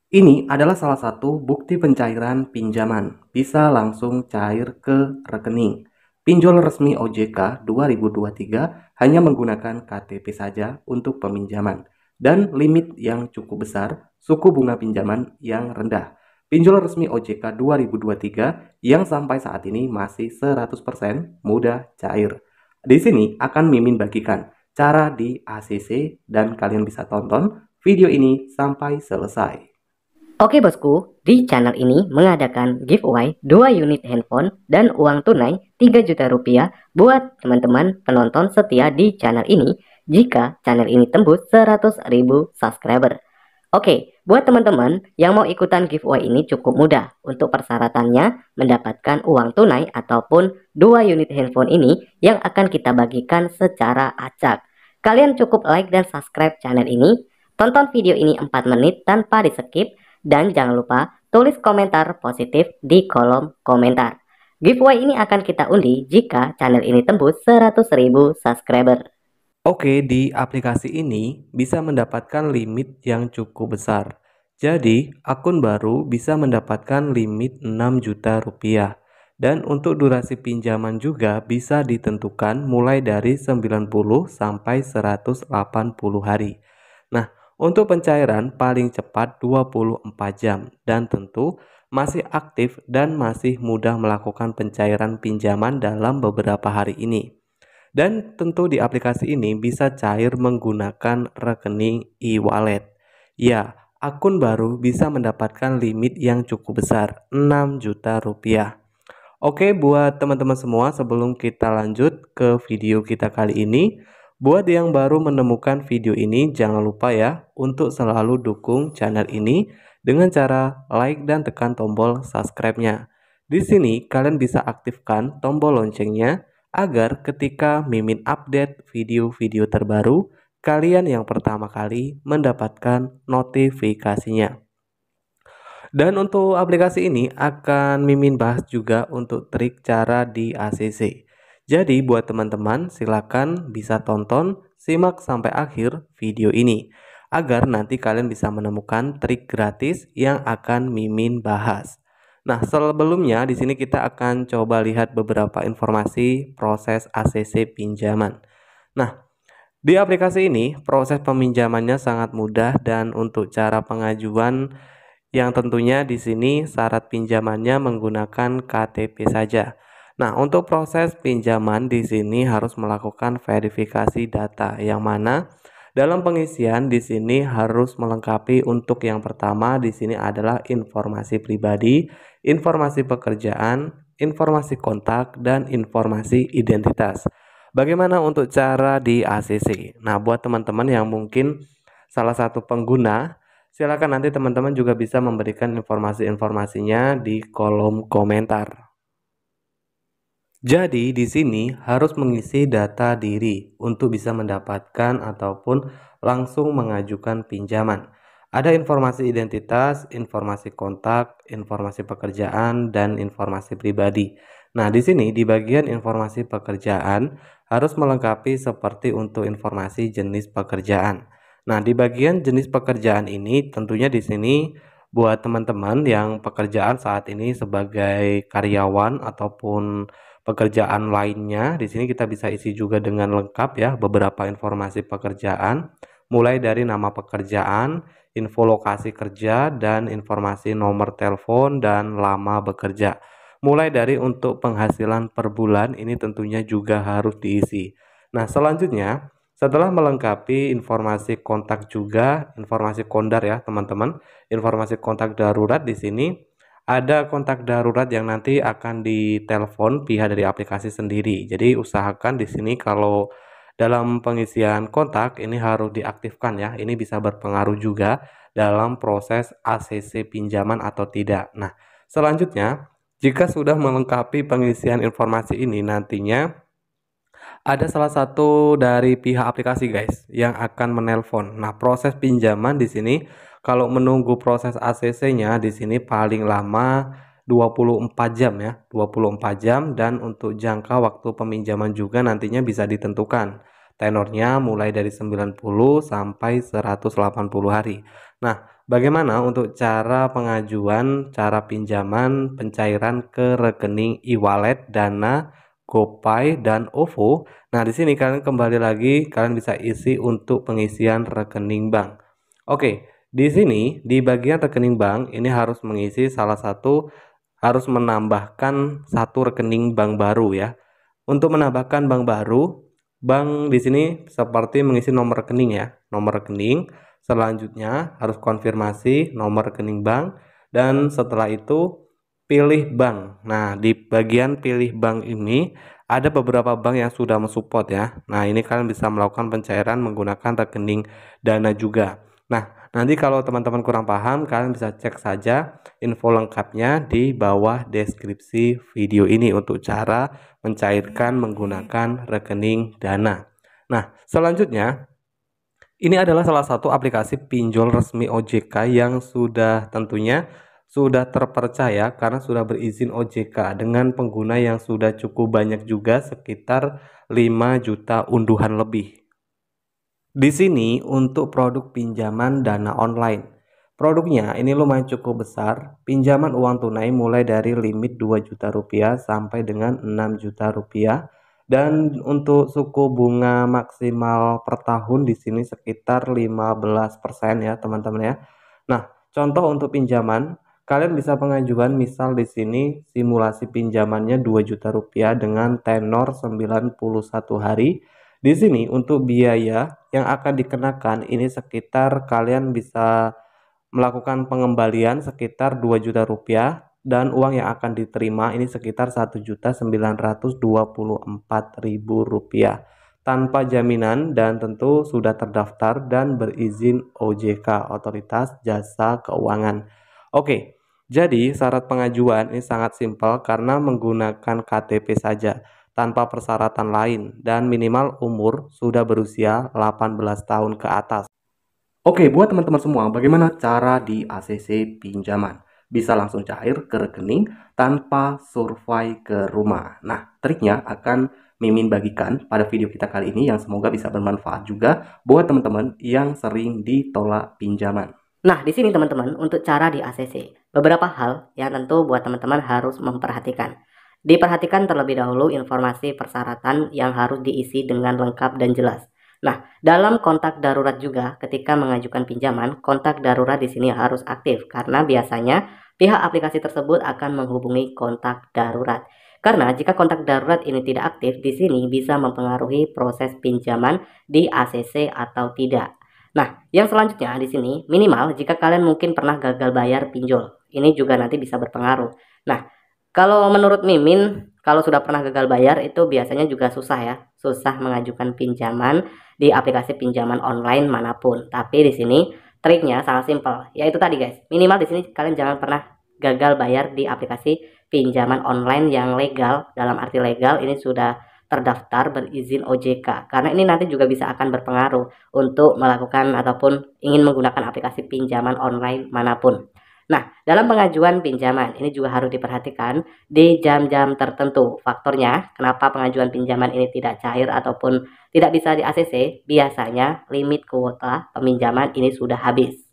Ini adalah salah satu bukti pencairan pinjaman, bisa langsung cair ke rekening. Pinjol resmi OJK 2023 hanya menggunakan KTP saja untuk peminjaman dan limit yang cukup besar, suku bunga pinjaman yang rendah. Pinjol resmi OJK 2023 yang sampai saat ini masih 100% mudah cair. Di sini akan Mimin bagikan cara di ACC dan kalian bisa tonton video ini sampai selesai. Oke bosku, di channel ini mengadakan giveaway 2 unit handphone dan uang tunai 3 juta rupiah buat teman-teman penonton setia di channel ini jika channel ini tembus 100.000 subscriber. Oke, buat teman-teman yang mau ikutan giveaway ini cukup mudah. Untuk persyaratannya mendapatkan uang tunai ataupun 2 unit handphone ini yang akan kita bagikan secara acak. Kalian cukup like dan subscribe channel ini, tonton video ini 4 menit tanpa di skip, dan jangan lupa tulis komentar positif di kolom komentar. Giveaway ini akan kita undi jika channel ini tembus 100.000 subscriber. Oke, di aplikasi ini bisa mendapatkan limit yang cukup besar. Jadi, akun baru bisa mendapatkan limit 6 juta rupiah. Dan untuk durasi pinjaman juga bisa ditentukan mulai dari 90 sampai 180 hari. Nah, untuk pencairan paling cepat 24 jam dan tentu masih aktif dan masih mudah melakukan pencairan pinjaman dalam beberapa hari ini. Dan tentu di aplikasi ini bisa cair menggunakan rekening e-wallet. Ya, akun baru bisa mendapatkan limit yang cukup besar, 6 juta rupiah. Oke, buat teman-teman semua, sebelum kita lanjut ke video kita kali ini, buat yang baru menemukan video ini, jangan lupa ya untuk selalu dukung channel ini dengan cara like dan tekan tombol subscribe-nya. Di sini kalian bisa aktifkan tombol loncengnya agar ketika Mimin update video-video terbaru, kalian yang pertama kali mendapatkan notifikasinya. Dan untuk aplikasi ini akan Mimin bahas juga untuk trik cara di ACC. Jadi buat teman-teman silakan bisa tonton, simak sampai akhir video ini agar nanti kalian bisa menemukan trik gratis yang akan Mimin bahas. Nah, sebelumnya di sini kita akan coba lihat beberapa informasi proses ACC pinjaman. Nah, di aplikasi ini proses peminjamannya sangat mudah dan untuk cara pengajuan yang tentunya di sini syarat pinjamannya menggunakan KTP saja. Nah, untuk proses pinjaman di sini harus melakukan verifikasi data yang mana dalam pengisian di sini harus melengkapi untuk yang pertama di sini adalah informasi pribadi, informasi pekerjaan, informasi kontak dan informasi identitas. Bagaimana untuk cara di ACC? Nah, buat teman-teman yang mungkin salah satu pengguna, silakan nanti teman-teman juga bisa memberikan informasi-informasinya di kolom komentar. Jadi di sini harus mengisi data diri untuk bisa mendapatkan ataupun langsung mengajukan pinjaman. Ada informasi identitas, informasi kontak, informasi pekerjaan, dan informasi pribadi. Nah, di sini di bagian informasi pekerjaan harus melengkapi seperti untuk informasi jenis pekerjaan. Nah, di bagian jenis pekerjaan ini tentunya di sini buat teman-teman yang pekerjaan saat ini sebagai karyawan ataupun pekerjaan lainnya, di sini kita bisa isi juga dengan lengkap ya beberapa informasi pekerjaan, mulai dari nama pekerjaan, info lokasi kerja, dan informasi nomor telepon dan lama bekerja. Mulai dari untuk penghasilan per bulan ini tentunya juga harus diisi. Nah, selanjutnya setelah melengkapi informasi kontak juga, informasi kondar ya teman-teman, informasi kontak darurat di sini ada kontak darurat yang nanti akan ditelepon pihak dari aplikasi sendiri. Jadi usahakan di sini kalau dalam pengisian kontak ini harus diaktifkan ya. Ini bisa berpengaruh juga dalam proses ACC pinjaman atau tidak. Nah, selanjutnya jika sudah melengkapi pengisian informasi ini nantinya ada salah satu dari pihak aplikasi guys yang akan menelpon. Nah, proses pinjaman di sini kalau menunggu proses ACC-nya di sini paling lama 24 jam ya, 24 jam dan untuk jangka waktu peminjaman juga nantinya bisa ditentukan. Tenornya mulai dari 90 sampai 180 hari. Nah, bagaimana untuk cara pengajuan, cara pinjaman, pencairan ke rekening e-wallet, Dana, GoPay, dan OVO? Nah, di sini kalian kembali lagi, kalian bisa isi untuk pengisian rekening bank. Oke, di sini di bagian rekening bank ini harus mengisi harus menambahkan satu rekening bank baru ya. Untuk menambahkan bank baru, bank di sini seperti mengisi nomor rekening ya, nomor rekening. Selanjutnya harus konfirmasi nomor rekening bank dan setelah itu pilih bank. Nah, di bagian pilih bank ini ada beberapa bank yang sudah mensupport ya. Nah, ini kalian bisa melakukan pencairan menggunakan rekening Dana juga. Nah, nanti kalau teman-teman kurang paham, kalian bisa cek saja info lengkapnya di bawah deskripsi video ini untuk cara mencairkan menggunakan rekening Dana. Nah, selanjutnya ini adalah salah satu aplikasi pinjol resmi OJK yang tentunya sudah terpercaya karena sudah berizin OJK dengan pengguna yang sudah cukup banyak juga sekitar 5 juta unduhan lebih. Di sini untuk produk pinjaman Dana online. Produknya ini lumayan cukup besar, pinjaman uang tunai mulai dari limit 2 juta rupiah sampai dengan 6 juta rupiah. Dan untuk suku bunga maksimal per tahun di sini sekitar 15% ya teman-teman ya. Nah, contoh untuk pinjaman, kalian bisa pengajuan misal di sini simulasi pinjamannya 2 juta rupiah dengan tenor 91 hari. Di sini untuk biaya yang akan dikenakan ini sekitar kalian bisa melakukan pengembalian sekitar 2 juta rupiah dan uang yang akan diterima ini sekitar 1.924.000 rupiah tanpa jaminan dan tentu sudah terdaftar dan berizin OJK, Otoritas Jasa Keuangan. Oke, jadi syarat pengajuan ini sangat simpel karena menggunakan KTP saja tanpa persyaratan lain dan minimal umur sudah berusia 18 tahun ke atas. Oke, buat teman-teman semua, bagaimana cara di ACC pinjaman? Bisa langsung cair ke rekening tanpa survei ke rumah. Nah, triknya akan Mimin bagikan pada video kita kali ini yang semoga bisa bermanfaat juga buat teman-teman yang sering ditolak pinjaman. Nah, di sini teman-teman, untuk cara di ACC, beberapa hal yang tentu buat teman-teman harus memperhatikan. Diperhatikan terlebih dahulu informasi persyaratan yang harus diisi dengan lengkap dan jelas. Nah, dalam kontak darurat juga ketika mengajukan pinjaman, kontak darurat di sini harus aktif karena biasanya pihak aplikasi tersebut akan menghubungi kontak darurat. Karena jika kontak darurat ini tidak aktif, di sini bisa mempengaruhi proses pinjaman di ACC atau tidak. Nah, yang selanjutnya di sini minimal jika kalian mungkin pernah gagal bayar pinjol. Ini juga nanti bisa berpengaruh. Nah, kalau menurut Mimin, kalau sudah pernah gagal bayar itu biasanya juga susah ya, susah mengajukan pinjaman di aplikasi pinjaman online manapun. Tapi di sini triknya sangat simpel, yaitu tadi guys, minimal di sini kalian jangan pernah gagal bayar di aplikasi pinjaman online yang legal. Dalam arti legal ini sudah terdaftar berizin OJK, karena ini nanti juga bisa akan berpengaruh untuk melakukan ataupun ingin menggunakan aplikasi pinjaman online manapun. Nah, dalam pengajuan pinjaman ini juga harus diperhatikan di jam-jam tertentu. Faktornya, kenapa pengajuan pinjaman ini tidak cair ataupun tidak bisa di ACC, biasanya limit kuota peminjaman ini sudah habis.